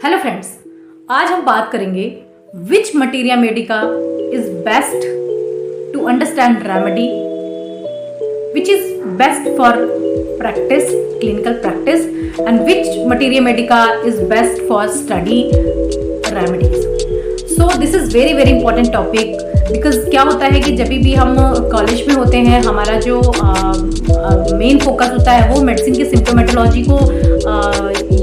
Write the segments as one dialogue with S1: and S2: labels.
S1: Hello friends, आज हम बात करेंगे which materia medica is best to understand remedy, which is best for practice, clinical practice, and which materia medica is best for study remedies. So this is very very important topic because क्या होता है कि जब भी हम college में होते हैं, हमारा जो मेन फोकस होता है वो मेडिसिन की सिम्टोमेटोलॉजी को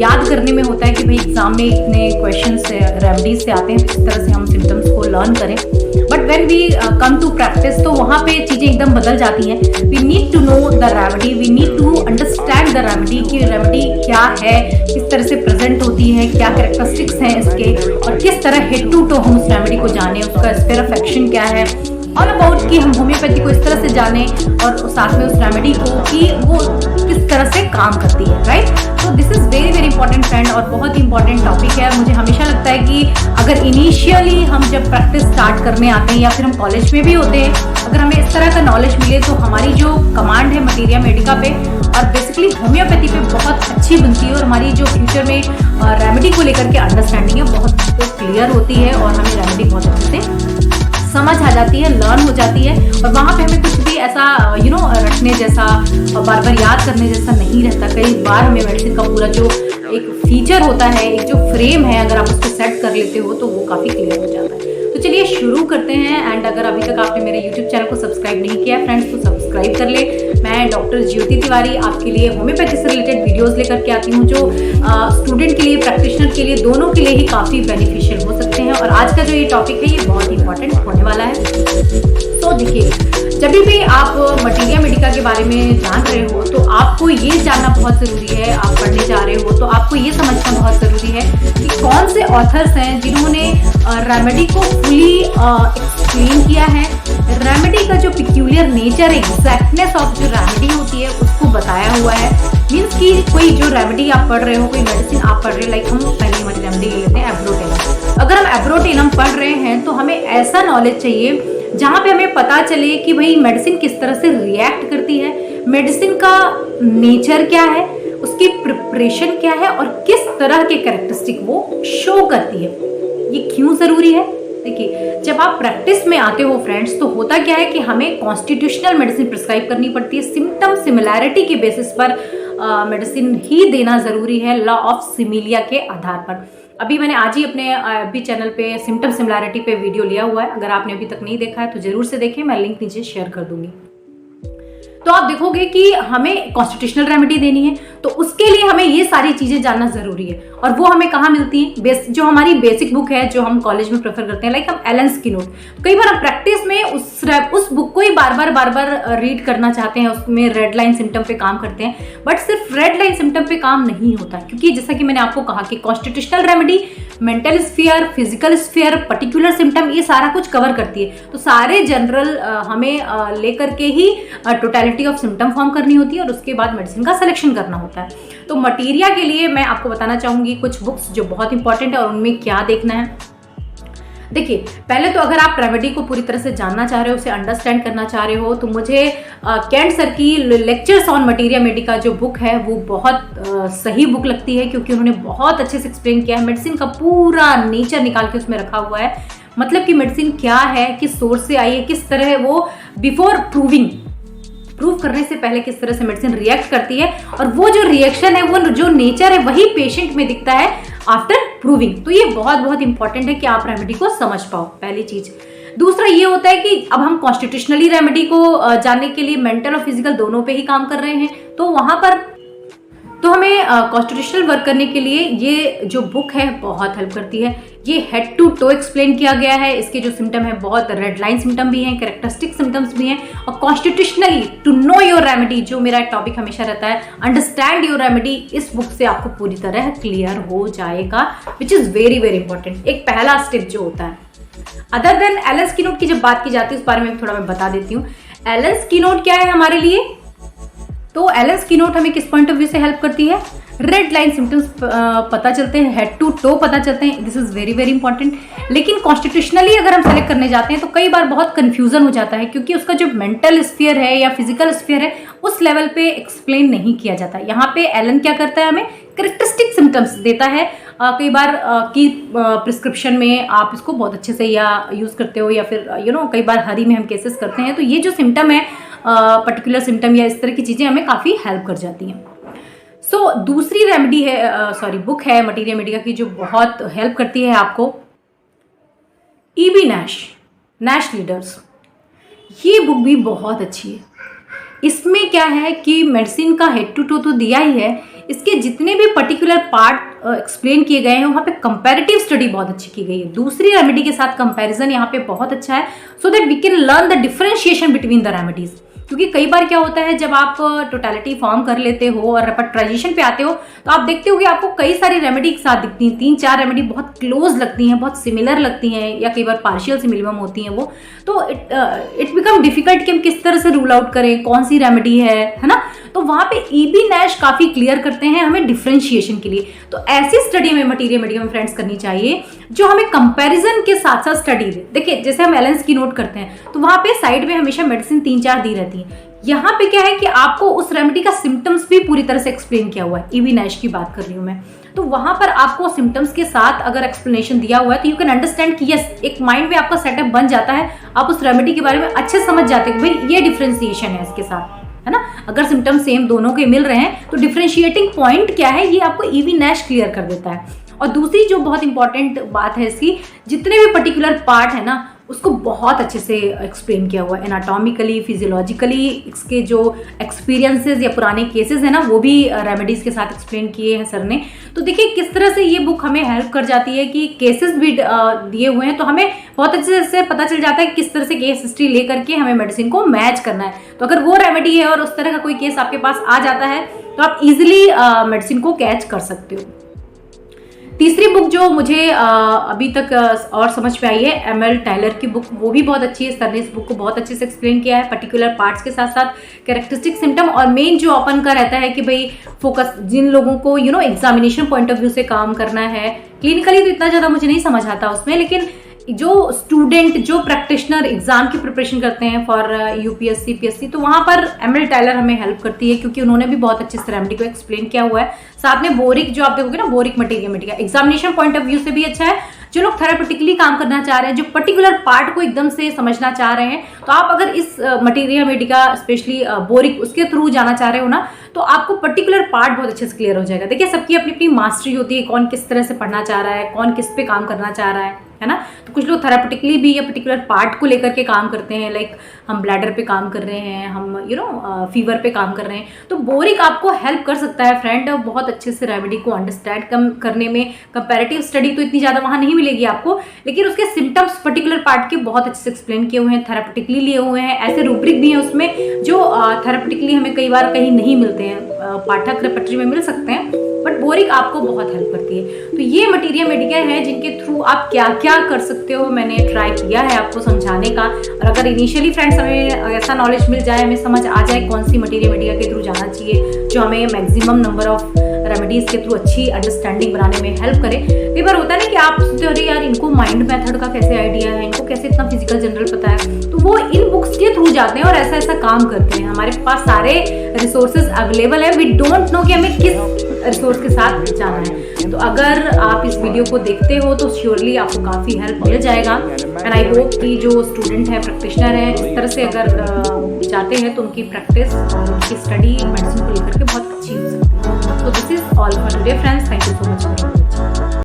S1: याद करने में होता है कि भाई एग्जाम में इतने क्वेश्चन से रेमेडीज से आते हैं, किस तरह से हम सिम्टम्स को लर्न करें. But when we come to practice तो वहाँ पे चीज़ें एकदम बदल जाती हैं. We need to know the remedy, we need to understand the remedy कि रेमेडी क्या है, किस तरह से प्रेजेंट होती है, क्या कैरेक्टरिस्टिक्स हैं इसके, और किस तरह हेड टू टो हम उस रेमेडी को जाने, उसका स्फीयर ऑफ एक्शन क्या है, ऑल अबाउट कि हम होम्योपैथी को इस तरह से जाने और साथ में उस रेमेडी को कि वो किस तरह से काम करती है. राइट. तो this is very very important friend और बहुत ही इंपॉर्टेंट टॉपिक है. मुझे हमेशा लगता है कि अगर इनिशियली हम जब प्रैक्टिस स्टार्ट करने आते हैं या फिर हम कॉलेज में भी होते हैं, अगर हमें इस तरह का नॉलेज मिले तो हमारी जो कमांड है मटीरिया मेडिका पे और बेसिकली होम्योपैथी पे बहुत अच्छी बनती है और हमारी जो फ्यूचर में रेमेडी को लेकर के अंडरस्टैंडिंग है बहुत क्लियर होती है और हमें रेमेडी बहुत अच्छे से समझ आ जाती है, लर्न हो जाती है और वहाँ पे हमें कुछ भी ऐसा रटने जैसा और बार बार याद करने जैसा नहीं रहता. कई बार हमें मेडिसिन का पूरा जो एक फीचर होता है, एक जो फ्रेम है, अगर आप उसको सेट कर लेते हो तो वो काफ़ी क्लियर हो जाता है. तो चलिए शुरू करते हैं. एंड अगर अभी तक आपने मेरे यूट्यूब चैनल को सब्सक्राइब नहीं किया है फ्रेंड्स तो सब्सक्राइब कर ले. मैं डॉक्टर ज्योति तिवारी आपके लिए होम्योपैथी से रिलेटेड वीडियोस लेकर के आती हूँ जो स्टूडेंट के लिए, प्रैक्टिशनर के लिए, दोनों के लिए ही काफ़ी बेनिफिशियल हो सकते हैं. और आज का जो ये टॉपिक है ये बहुत इंपॉर्टेंट होने वाला है. तो देखिए, जब भी आप मटीरिया मेडिका के बारे में जान रहे हो तो आपको ये जानना बहुत ज़रूरी है, आप पढ़ने जा रहे हो तो आपको ये समझना बहुत ज़रूरी है कि कौन से ऑथर्स हैं जिन्होंने रेमेडी को फुली एक्सप्लेन किया है, रेमेडी का जो पिक्यूलियर नेचर, एग्जैक्टनेस ऑफ जो रेमेडी होती है उसको बताया हुआ है. मीन्स कि कोई जो रेमेडी आप पढ़ रहे हो, कोई मेडिसिन आप पढ़ रहे हो, लाइक हम पहले हमारी रेमेडी ले लेते हैं एब्रोटेनम. अगर हम एब्रोटेनम पढ़ रहे हैं तो हमें ऐसा नॉलेज चाहिए जहाँ पे हमें पता चले कि भाई मेडिसिन किस तरह से रिएक्ट करती है, मेडिसिन का नेचर क्या है, उसकी प्रिपरेशन क्या है और किस तरह के कैरेक्टरिस्टिक वो शो करती है. ये क्यों ज़रूरी है? देखिए, जब आप प्रैक्टिस में आते हो फ्रेंड्स तो होता क्या है कि हमें कॉन्स्टिट्यूशनल मेडिसिन प्रिस्क्राइब करनी पड़ती है. सिम्टम सिमिलैरिटी के बेसिस पर मेडिसिन ही देना ज़रूरी है, लॉ ऑफ सिमिलिया के आधार पर. अभी मैंने आज ही अपने भी चैनल पे सिम्टम सिमिलैरिटी पे वीडियो लिया हुआ है. अगर आपने अभी तक नहीं देखा है तो ज़रूर से देखें, मैं लिंक नीचे शेयर कर दूंगी. तो आप देखोगे कि हमें कॉन्स्टिट्यूशनल रेमेडी देनी है तो उसके लिए हमें ये सारी चीज़ें जानना ज़रूरी है. और वो हमें कहाँ मिलती है? जो हमारी बेसिक बुक है जो हम कॉलेज में प्रेफर करते हैं, लाइक हम एलन स्किनोड. तो कई बार हम प्रैक्टिस में उस बुक को ही बार बार रीड करना चाहते हैं, उसमें रेड लाइन सिम्टम पे काम करते हैं. बट सिर्फ रेड लाइन सिम्टम पे काम नहीं होता क्योंकि जैसा कि मैंने आपको कहा कि constitutional remedy mental sphere, physical sphere, particular symptom ये सारा कुछ कवर करती है. तो सारे जनरल हमें लेकर के ही टोटलिटी ऑफ सिम्टम फॉर्म करनी होती है और उसके बाद मेडिसिन का सिलेक्शन करना होता है. तो मटीरिया के लिए मैं आपको बताना चाहूँगी कुछ बुक्स जो बहुत इंपॉर्टेंट है और उनमें क्या देखना है. देखिए, पहले तो अगर आप रेमेडी को पूरी तरह से जानना चाह रहे हो, उसे अंडरस्टैंड करना चाह रहे हो तो मुझे कैंट सर की लेक्चर्स ऑन मटीरिया मेडिका जो बुक है वो बहुत सही बुक लगती है क्योंकि उन्होंने बहुत अच्छे से एक्सप्लेन किया है. मेडिसिन का पूरा नेचर निकाल के उसमें रखा हुआ है. मतलब कि मेडिसिन क्या है, किस सोर्स से आई है, किस तरह वो बिफोर प्रूव करने से पहले किस तरह से मेडिसिन रिएक्ट करती है और वो जो रिएक्शन है, वो जो नेचर है वही पेशेंट में दिखता है आफ्टर प्रूविंग. तो ये बहुत बहुत इंपॉर्टेंट है कि आप रेमेडी को समझ पाओ, पहली चीज. दूसरा ये होता है कि अब हम कॉन्स्टिट्यूशनली रेमेडी को जानने के लिए मेंटल और फिजिकल दोनों पे ही काम कर रहे हैं तो वहां पर तो हमें कॉन्स्टिट्यूशनल वर्क करने के लिए ये जो बुक है बहुत हेल्प करती है. ये हेड टू टो एक्सप्लेन किया गया है. इसके जो सिम्टम है बहुत रेड लाइन सिम्टम भी हैं, कैरेक्टरिस्टिक सिम्टम्स भी हैं. और constitutionally to know your remedy जो मेरा टॉपिक हमेशा रहता है, अंडरस्टैंड योर रेमेडी, इस बुक से आपको पूरी तरह क्लियर हो जाएगा, which is very very important. एक पहला स्टेप जो होता है. अदर देन एलन स्किनोड की जब बात की जाती है उस बारे में थोड़ा मैं बता देती हूँ. एलन स्किनोड क्या है हमारे लिए? तो एलन स्किनोड हमें किस पॉइंट ऑफ व्यू से हेल्प करती है? रेड लाइन सिम्टम्स पता चलते हैं, हेड टू टो पता चलते हैं. This is very very important. लेकिन कॉन्स्टिट्यूशनली अगर हम सेलेक्ट करने जाते हैं तो कई बार बहुत कंफ्यूजन हो जाता है क्योंकि उसका जो मेंटल स्फीयर है या फिजिकल स्फीयर है उस लेवल पे एक्सप्लेन नहीं किया जाता. यहाँ पे एलन क्या करता है, हमें कैरेक्टरिस्टिक सिम्टम्स देता है कई बार की प्रिस्क्रिप्शन में आप इसको बहुत अच्छे से या यूज़ करते हो, या फिर कई बार हरी में हम केसेस करते हैं, तो ये जो सिम्टम है पर्टिकुलर सिम्टम या इस तरह की चीज़ें हमें काफ़ी हेल्प कर जाती हैं। सो दूसरी रेमेडी है, बुक है मटीरिया मेडिका की जो बहुत हेल्प करती है आपको, ईबी नैश लीडर्स। ये बुक भी बहुत अच्छी है। इसमें क्या है कि मेडिसिन का हेड टू टो तो दिया ही है, इसके जितने भी पर्टिकुलर पार्ट एक्सप्लेन किए गए हैं वहाँ पे कंपैरेटिव स्टडी बहुत अच्छी की गई है। दूसरी रेमेडी के साथ कंपैरिजन यहाँ पे बहुत अच्छा है, so that we can learn the differentiation between the remedies. क्योंकि कई बार क्या होता है, जब आप टोटलिटी फॉर्म कर लेते हो और रेपर्टाइजेशन पे आते हो तो आप देखते हो कि आपको कई सारी रेमेडी एक साथ दिखती हैं, 3-4 रेमेडी बहुत क्लोज लगती हैं, बहुत सिमिलर लगती हैं, या कई बार पार्शियल सिमिलम होती हैं वो, तो इट बिकम डिफिकल्ट कि हम किस तरह से रूल आउट करें कौन सी रेमेडी है ना। तो वहाँ पे ईबी नैश काफ़ी क्लियर करते हैं हमें डिफरेंशिएशन के लिए। तो ऐसी स्टडी हमें मटीरिया मेडिका में फ्रेंड्स करनी चाहिए जो हमें कंपैरिजन के साथ साथ स्टडी दे। देखिए जैसे हम एलेंस की नोट करते हैं तो वहाँ पे साइड में हमेशा मेडिसिन 3-4 दी रहती है। यहाँ पे क्या है कि आपको उस रेमेडी का सिम्टम्स भी पूरी तरह से एक्सप्लेन किया हुआ है। ईबी नैश की बात कर रही हूँ मैं, तो वहां पर आपको सिम्टम्स के साथ अगर एक्सप्लेनेशन दिया हुआ है तो यू कैन अंडरस्टैंड कि यस, एक माइंड में आपका सेटअप बन जाता है, आप उस रेमेडी के बारे में अच्छे समझ जाते हैं कि भाई ये डिफरेंशिएशन है इसके साथ, है ना। अगर सिम्टम्स सेम दोनों के मिल रहे हैं तो डिफरेंशिएटिंग पॉइंट क्या है ये आपको ईबी नैश क्लियर कर देता है। और दूसरी जो बहुत इंपॉर्टेंट बात है इसकी, जितने भी पर्टिकुलर पार्ट है ना उसको बहुत अच्छे से एक्सप्लेन किया हुआ है, एनाटॉमिकली, फिजियोलॉजिकली, इसके जो एक्सपीरियंसेस या पुराने केसेस है ना वो भी रेमेडीज के साथ एक्सप्लेन किए हैं सर ने। तो देखिए किस तरह से ये बुक हमें हेल्प कर जाती है कि केसेस भी दिए हुए हैं तो हमें बहुत अच्छे से पता चल जाता है कि किस तरह से केस हिस्ट्री लेकर के हमें मेडिसिन को मैच करना है। तो अगर वो रेमेडी है और उस तरह का कोई केस आपके पास आ जाता है तो आप इजिली मेडिसिन को कैच कर सकते हो। तीसरी बुक जो मुझे अभी तक और समझ में आई है, एमएल टाइलर की बुक, वो भी बहुत अच्छी है। सर ने इस बुक को बहुत अच्छे से एक्सप्लेन किया है पर्टिकुलर पार्ट्स के साथ साथ कैरेक्टरिस्टिक सिम्टम, और मेन जो अपन का रहता है कि भाई फोकस जिन लोगों को एग्जामिनेशन पॉइंट ऑफ व्यू से काम करना है, क्लिनिकली तो इतना ज़्यादा मुझे नहीं समझ आता उसमें, लेकिन जो स्टूडेंट जो प्रैक्टिशनर एग्जाम की प्रिपरेशन करते हैं फॉर यूपीएससी पीएससी, तो वहाँ पर एमएल टाइलर हमें हेल्प करती है क्योंकि उन्होंने भी बहुत अच्छे से रेमेडी को एक्सप्लेन किया हुआ है। साथ में बोरिक जो आप देखोगे ना, boric materia Medica examination point of view से भी अच्छा है। जो लोग थेरापेटिकली काम करना चाह रहे हैं, जो पर्टिकुलर पार्ट को एकदम से समझना चाह रहे हैं, तो आप अगर इस मटीरिया मेडिका स्पेशली बोरिक उसके थ्रू जाना चाह रहे हो ना, तो आपको पर्टिकुलर पार्ट बहुत अच्छे से क्लियर हो जाएगा। देखिए सबकी अपनी अपनी मास्टरी होती है, कौन किस तरह से पढ़ना चाह रहा है, कौन किस पे काम करना चाह रहा है ना। तो कुछ लोग थेरापेटिकली भी या पर्टिकुलर पार्ट को लेकर के काम करते हैं, लाइक हम ब्लैडर पे काम कर रहे हैं, हम फीवर पे काम कर रहे हैं, तो बोरिक आपको हेल्प कर सकता है फ्रेंड बहुत अच्छे से रेमेडी को अंडरस्टैंड करने में। कंपैरेटिव स्टडी तो इतनी ज़्यादा वहाँ नहीं मिलेगी आपको, लेकिन उसके सिम्टम्स पर्टिकुलर पार्ट के बहुत अच्छे से एक्सप्लेन किए हुए हैं, थेरापेटिकली लिए हुए हैं। ऐसे रूब्रिक भी हैं उसमें जो थेरापेटिकली हमें कई बार कहीं नहीं मिलते हैं, पाठक रेपर्टरी में मिल सकते हैं, बट बोरिक आपको बहुत हेल्प करती है। तो ये मटीरिया मेडिका है जिनके थ्रू आप क्या क्या कर सकते हो, मैंने ट्राई किया है आपको समझाने का। और अगर इनिशियली फ्रेंड्स हमें ऐसा नॉलेज मिल जाए, हमें समझ आ जाए कौन सी मटीरिया मेडिका के थ्रू जाना चाहिए जो हमें मैक्सिमम नंबर ऑफ रेमेडीज के थ्रू अच्छी अंडरस्टैंडिंग बनाने में हेल्प करे। कई बार होता है ना कि आप सोचते हो अरे यार इनको माइंड मेथड का कैसे आइडिया है, इनको कैसे इतना फिजिकल जनरल पता है, तो वो इन बुक्स के थ्रू जाते हैं और ऐसा ऐसा काम करते हैं। हमारे पास सारे रिसोर्सेज अवेलेबल है, वी डोंट नो कि हमें किस रिसोर्स के साथ जाना है। तो अगर आप इस वीडियो को देखते हो तो श्योरली आपको काफ़ी हेल्प मिल जाएगा। एंड आई होप कि जो स्टूडेंट है, प्रैक्टिशनर है, इस तरह से अगर जाते हैं तो उनकी प्रैक्टिस और उनकी स्टडी मेडिसिन को लेकर के बहुत अच्छी हो सकती है। तो this is all for today friends, thank you so much.